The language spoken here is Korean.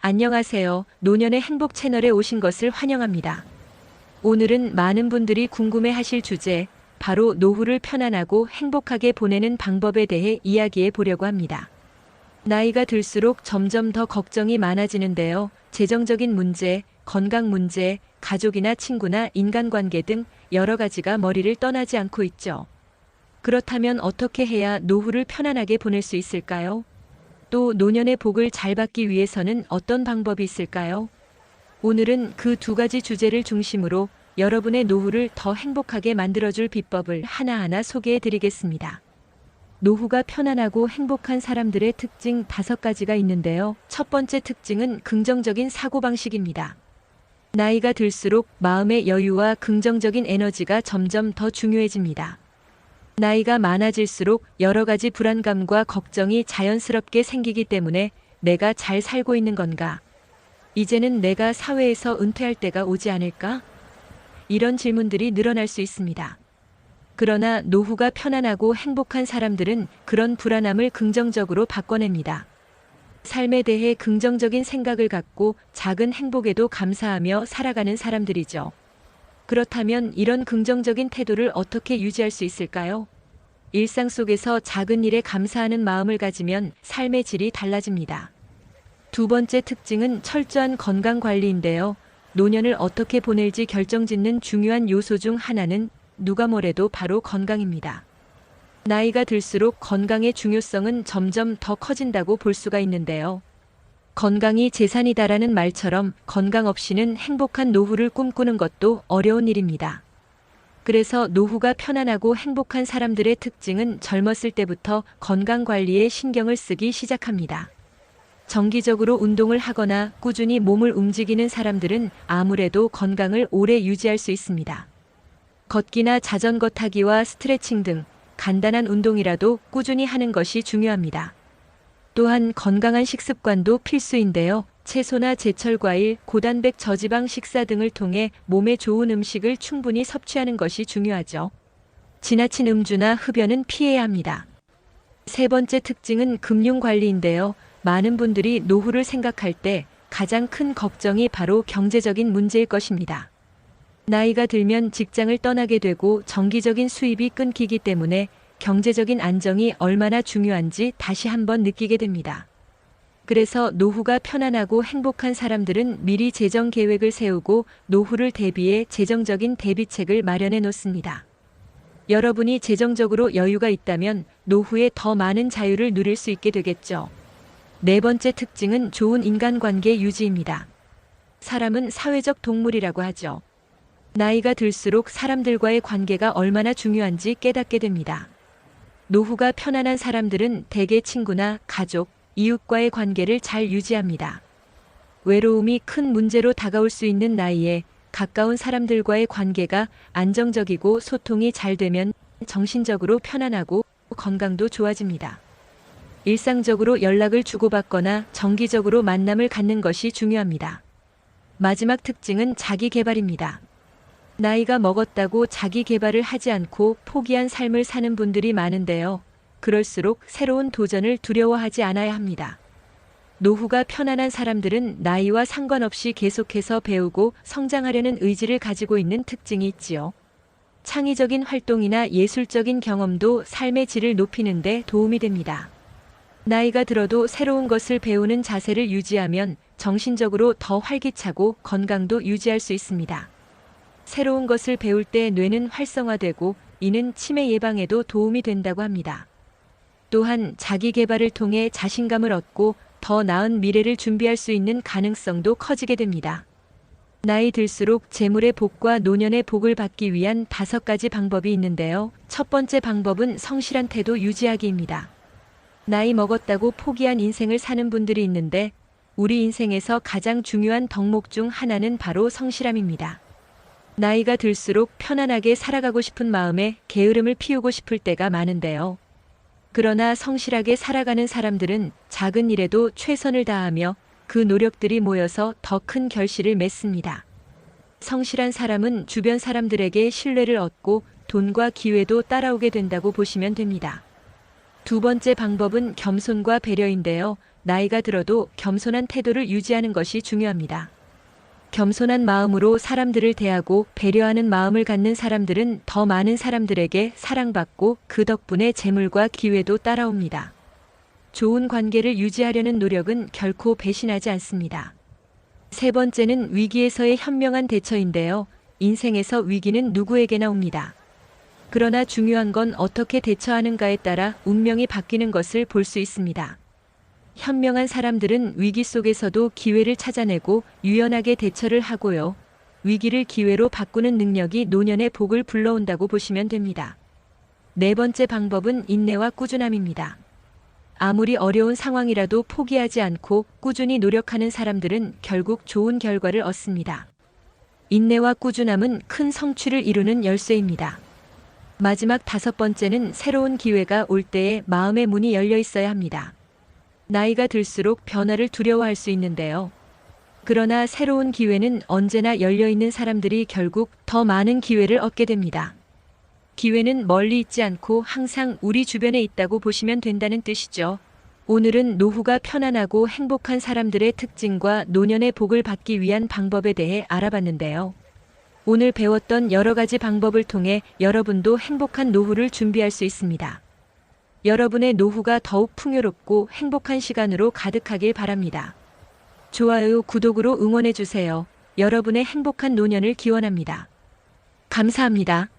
안녕하세요. 노년의 행복 채널에 오신 것을 환영합니다. 오늘은 많은 분들이 궁금해하실 주제, 바로 노후를 편안하고 행복하게 보내는 방법에 대해 이야기해 보려고 합니다. 나이가 들수록 점점 더 걱정이 많아지는데요. 재정적인 문제, 건강 문제, 가족이나 친구나 인간관계 등 여러 가지가 머리를 떠나지 않고 있죠. 그렇다면 어떻게 해야 노후를 편안하게 보낼 수 있을까요? 또 노년의 복을 잘 받기 위해서는 어떤 방법이 있을까요? 오늘은 그 두 가지 주제를 중심으로 여러분의 노후를 더 행복하게 만들어줄 비법을 하나하나 소개해 드리겠습니다. 노후가 편안하고 행복한 사람들의 특징 5가지가 있는데요. 첫 번째 특징은 긍정적인 사고방식입니다. 나이가 들수록 마음의 여유와 긍정적인 에너지가 점점 더 중요해집니다. 나이가 많아질수록 여러 가지 불안감과 걱정이 자연스럽게 생기기 때문에 내가 잘 살고 있는 건가? 이제는 내가 사회에서 은퇴할 때가 오지 않을까? 이런 질문들이 늘어날 수 있습니다. 그러나 노후가 편안하고 행복한 사람들은 그런 불안함을 긍정적으로 바꿔냅니다. 삶에 대해 긍정적인 생각을 갖고 작은 행복에도 감사하며 살아가는 사람들이죠. 그렇다면 이런 긍정적인 태도를 어떻게 유지할 수 있을까요? 일상 속에서 작은 일에 감사하는 마음을 가지면 삶의 질이 달라집니다. 두 번째 특징은 철저한 건강 관리인데요. 노년을 어떻게 보낼지 결정짓는 중요한 요소 중 하나는 누가 뭐래도 바로 건강입니다. 나이가 들수록 건강의 중요성은 점점 더 커진다고 볼 수가 있는데요. 건강이 재산이다라는 말처럼 건강 없이는 행복한 노후를 꿈꾸는 것도 어려운 일입니다. 그래서 노후가 편안하고 행복한 사람들의 특징은 젊었을 때부터 건강 관리에 신경을 쓰기 시작합니다. 정기적으로 운동을 하거나 꾸준히 몸을 움직이는 사람들은 아무래도 건강을 오래 유지할 수 있습니다. 걷기나 자전거 타기와 스트레칭 등 간단한 운동이라도 꾸준히 하는 것이 중요합니다. 또한 건강한 식습관도 필수인데요. 채소나 제철 과일, 고단백 저지방 식사 등을 통해 몸에 좋은 음식을 충분히 섭취하는 것이 중요하죠. 지나친 음주나 흡연은 피해야 합니다. 세 번째 특징은 금융 관리인데요. 많은 분들이 노후를 생각할 때 가장 큰 걱정이 바로 경제적인 문제일 것입니다. 나이가 들면 직장을 떠나게 되고 정기적인 수입이 끊기기 때문에 경제적인 안정이 얼마나 중요한지 다시 한번 느끼게 됩니다. 그래서 노후가 편안하고 행복한 사람들은 미리 재정 계획을 세우고 노후를 대비해 재정적인 대비책을 마련해 놓습니다. 여러분이 재정적으로 여유가 있다면 노후에 더 많은 자유를 누릴 수 있게 되겠죠. 네 번째 특징은 좋은 인간관계 유지입니다. 사람은 사회적 동물이라고 하죠. 나이가 들수록 사람들과의 관계가 얼마나 중요한지 깨닫게 됩니다. 노후가 편안한 사람들은 대개 친구나 가족, 이웃과의 관계를 잘 유지합니다. 외로움이 큰 문제로 다가올 수 있는 나이에 가까운 사람들과의 관계가 안정적이고 소통이 잘 되면 정신적으로 편안하고 건강도 좋아집니다. 일상적으로 연락을 주고받거나 정기적으로 만남을 갖는 것이 중요합니다. 마지막 특징은 자기 개발입니다. 나이가 먹었다고 자기 개발을 하지 않고 포기한 삶을 사는 분들이 많은데요. 그럴수록 새로운 도전을 두려워하지 않아야 합니다. 노후가 편안한 사람들은 나이와 상관없이 계속해서 배우고 성장하려는 의지를 가지고 있는 특징이 있지요. 창의적인 활동이나 예술적인 경험도 삶의 질을 높이는 데 도움이 됩니다. 나이가 들어도 새로운 것을 배우는 자세를 유지하면 정신적으로 더 활기차고 건강도 유지할 수 있습니다. 새로운 것을 배울 때 뇌는 활성화되고 이는 치매 예방에도 도움이 된다고 합니다. 또한 자기 개발을 통해 자신감을 얻고 더 나은 미래를 준비할 수 있는 가능성도 커지게 됩니다. 나이 들수록 재물의 복과 노년의 복을 받기 위한 5가지 방법이 있는데요. 첫 번째 방법은 성실한 태도 유지하기입니다. 나이 먹었다고 포기한 인생을 사는 분들이 있는데 우리 인생에서 가장 중요한 덕목 중 하나는 바로 성실함입니다. 나이가 들수록 편안하게 살아가고 싶은 마음에 게으름을 피우고 싶을 때가 많은데요. 그러나 성실하게 살아가는 사람들은 작은 일에도 최선을 다하며 그 노력들이 모여서 더 큰 결실을 맺습니다. 성실한 사람은 주변 사람들에게 신뢰를 얻고 돈과 기회도 따라오게 된다고 보시면 됩니다. 두 번째 방법은 겸손과 배려인데요. 나이가 들어도 겸손한 태도를 유지하는 것이 중요합니다. 겸손한 마음으로 사람들을 대하고 배려하는 마음을 갖는 사람들은 더 많은 사람들에게 사랑받고 그 덕분에 재물과 기회도 따라옵니다. 좋은 관계를 유지하려는 노력은 결코 배신하지 않습니다. 세 번째는 위기에서의 현명한 대처인데요. 인생에서 위기는 누구에게나 옵니다. 그러나 중요한 건 어떻게 대처하는가에 따라 운명이 바뀌는 것을 볼 수 있습니다. 현명한 사람들은 위기 속에서도 기회를 찾아내고 유연하게 대처를 하고요. 위기를 기회로 바꾸는 능력이 노년의 복을 불러온다고 보시면 됩니다. 네 번째 방법은 인내와 꾸준함입니다. 아무리 어려운 상황이라도 포기하지 않고 꾸준히 노력하는 사람들은 결국 좋은 결과를 얻습니다. 인내와 꾸준함은 큰 성취를 이루는 열쇠입니다. 마지막 다섯 번째는 새로운 기회가 올 때에 마음의 문이 열려 있어야 합니다. 나이가 들수록 변화를 두려워할 수 있는데요. 그러나 새로운 기회는 언제나 열려 있는 사람들이 결국 더 많은 기회를 얻게 됩니다. 기회는 멀리 있지 않고 항상 우리 주변에 있다고 보시면 된다는 뜻이죠. 오늘은 노후가 편안하고 행복한 사람들의 특징과 노년의 복을 받기 위한 방법에 대해 알아봤는데요. 오늘 배웠던 여러 가지 방법을 통해 여러분도 행복한 노후를 준비할 수 있습니다. 여러분의 노후가 더욱 풍요롭고 행복한 시간으로 가득하길 바랍니다. 좋아요, 구독으로 응원해주세요. 여러분의 행복한 노년을 기원합니다. 감사합니다.